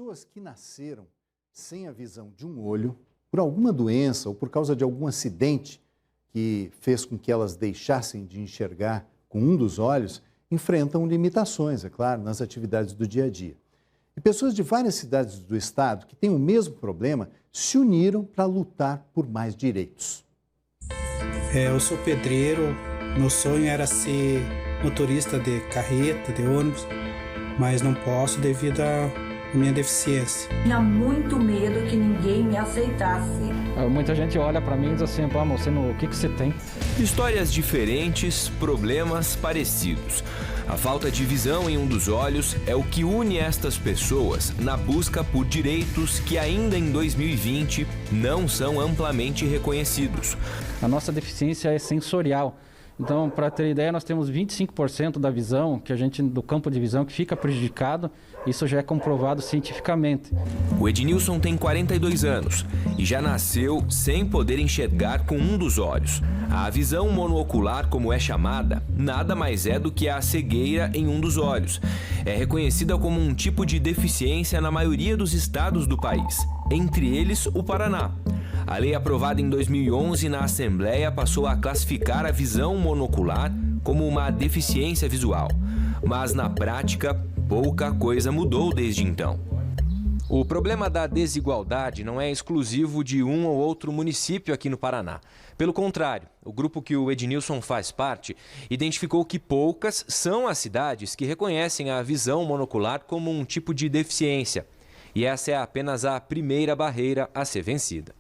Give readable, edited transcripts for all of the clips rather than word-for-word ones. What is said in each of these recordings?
Pessoas que nasceram sem a visão de um olho, por alguma doença ou por causa de algum acidente que fez com que elas deixassem de enxergar com um dos olhos, enfrentam limitações, é claro, nas atividades do dia a dia. E pessoas de várias cidades do estado que têm o mesmo problema se uniram para lutar por mais direitos. Eu sou pedreiro, meu sonho era ser motorista de carreta, de ônibus, mas não posso devido à minha deficiência. Tinha muito medo que ninguém me aceitasse. Muita gente olha para mim e diz assim, pô, você, o que você tem? Histórias diferentes, problemas parecidos. A falta de visão em um dos olhos é o que une estas pessoas na busca por direitos que ainda em 2020 não são amplamente reconhecidos. A nossa deficiência é sensorial. Então, para ter ideia, nós temos 25% da visão, do campo de visão, que fica prejudicado. Isso já é comprovado cientificamente. O Ednilson tem 42 anos e já nasceu sem poder enxergar com um dos olhos. A visão monoocular, como é chamada, nada mais é do que a cegueira em um dos olhos. É reconhecida como um tipo de deficiência na maioria dos estados do país, entre eles o Paraná. A lei aprovada em 2011 na Assembleia passou a classificar a visão monocular como uma deficiência visual. Mas, na prática, pouca coisa mudou desde então. O problema da desigualdade não é exclusivo de um ou outro município aqui no Paraná. Pelo contrário, o grupo que o Ednilson faz parte identificou que poucas são as cidades que reconhecem a visão monocular como um tipo de deficiência. E essa é apenas a primeira barreira a ser vencida.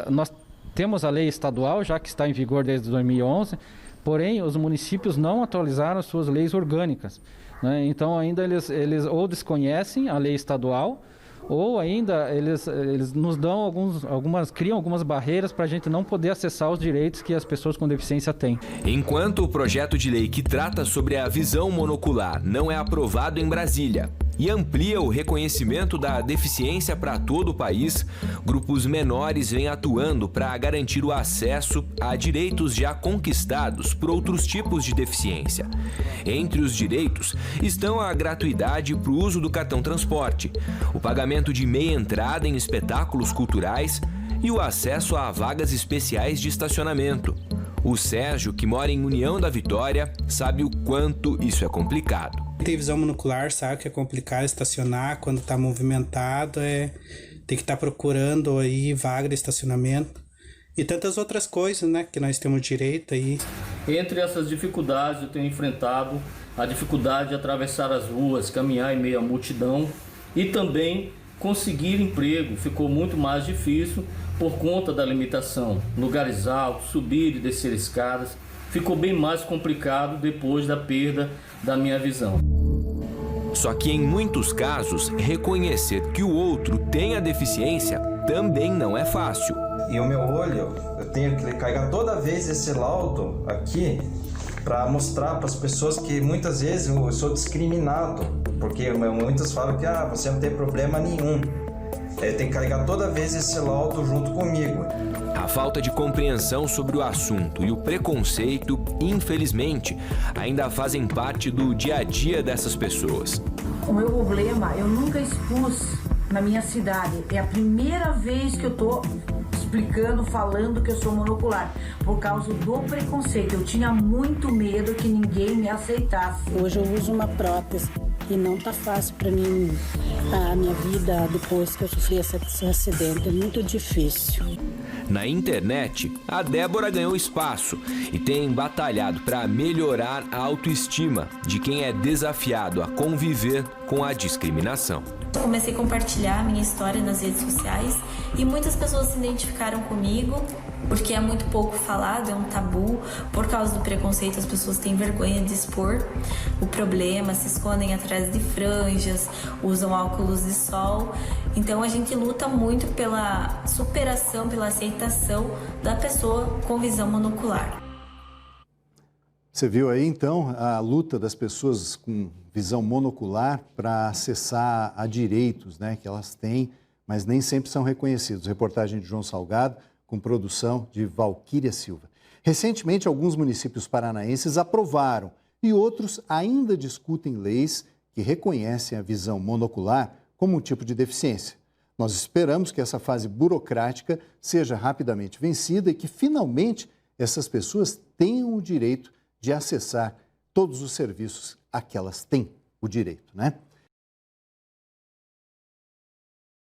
Nós temos a lei estadual, já que está em vigor desde 2011, porém os municípios não atualizaram as suas leis orgânicas, né? Então ainda eles ou desconhecem a lei estadual, ou ainda eles nos dão criam algumas barreiras para a gente não poder acessar os direitos que as pessoas com deficiência têm. Enquanto o projeto de lei que trata sobre a visão monocular não é aprovado em Brasília e amplia o reconhecimento da deficiência para todo o país, grupos menores vêm atuando para garantir o acesso a direitos já conquistados por outros tipos de deficiência. Entre os direitos estão a gratuidade para o uso do cartão transporte, o pagamento de meia entrada em espetáculos culturais e o acesso a vagas especiais de estacionamento. O Sérgio, que mora em União da Vitória, sabe o quanto isso é complicado. Tem visão monocular, sabe que é complicado estacionar quando está movimentado, tem que estar procurando aí vaga de estacionamento e tantas outras coisas, né, que nós temos direito aí. Entre essas dificuldades eu tenho enfrentado a dificuldade de atravessar as ruas, caminhar em meio à multidão e também conseguir emprego ficou muito mais difícil por conta da limitação. Lugares altos, subir e descer escadas, ficou bem mais complicado depois da perda da minha visão. Só que em muitos casos, reconhecer que o outro tem a deficiência também não é fácil. E o meu olho, eu tenho que carregar toda vez esse laudo aqui para mostrar para as pessoas que muitas vezes eu sou discriminado, porque muitos falam que você não tem problema nenhum. Eu tenho que carregar toda vez esse laudo junto comigo. A falta de compreensão sobre o assunto e o preconceito, infelizmente, ainda fazem parte do dia a dia dessas pessoas. O meu problema eu nunca expus na minha cidade. É a primeira vez que eu tô explicando, falando que eu sou monocular, por causa do preconceito. Eu tinha muito medo que ninguém me aceitasse. Hoje eu uso uma prótese e não tá fácil para mim a minha vida depois que eu sofri esse acidente. É muito difícil. Na internet, a Débora ganhou espaço e tem batalhado para melhorar a autoestima de quem é desafiado a conviver com a discriminação. Comecei a compartilhar minha história nas redes sociais e muitas pessoas se identificaram comigo, porque é muito pouco falado, é um tabu. Por causa do preconceito, as pessoas têm vergonha de expor o problema, se escondem atrás de franjas, usam óculos de sol. Então a gente luta muito pela superação, pela aceitação da pessoa com visão monocular. Você viu aí, então, a luta das pessoas com visão monocular para acessar a direitos, né, que elas têm, mas nem sempre são reconhecidos. Reportagem de João Salgado, com produção de Valquíria Silva. Recentemente, alguns municípios paranaenses aprovaram e outros ainda discutem leis que reconhecem a visão monocular como um tipo de deficiência. Nós esperamos que essa fase burocrática seja rapidamente vencida e que, finalmente, essas pessoas tenham o direito de acessar todos os serviços a que elas têm o direito, né?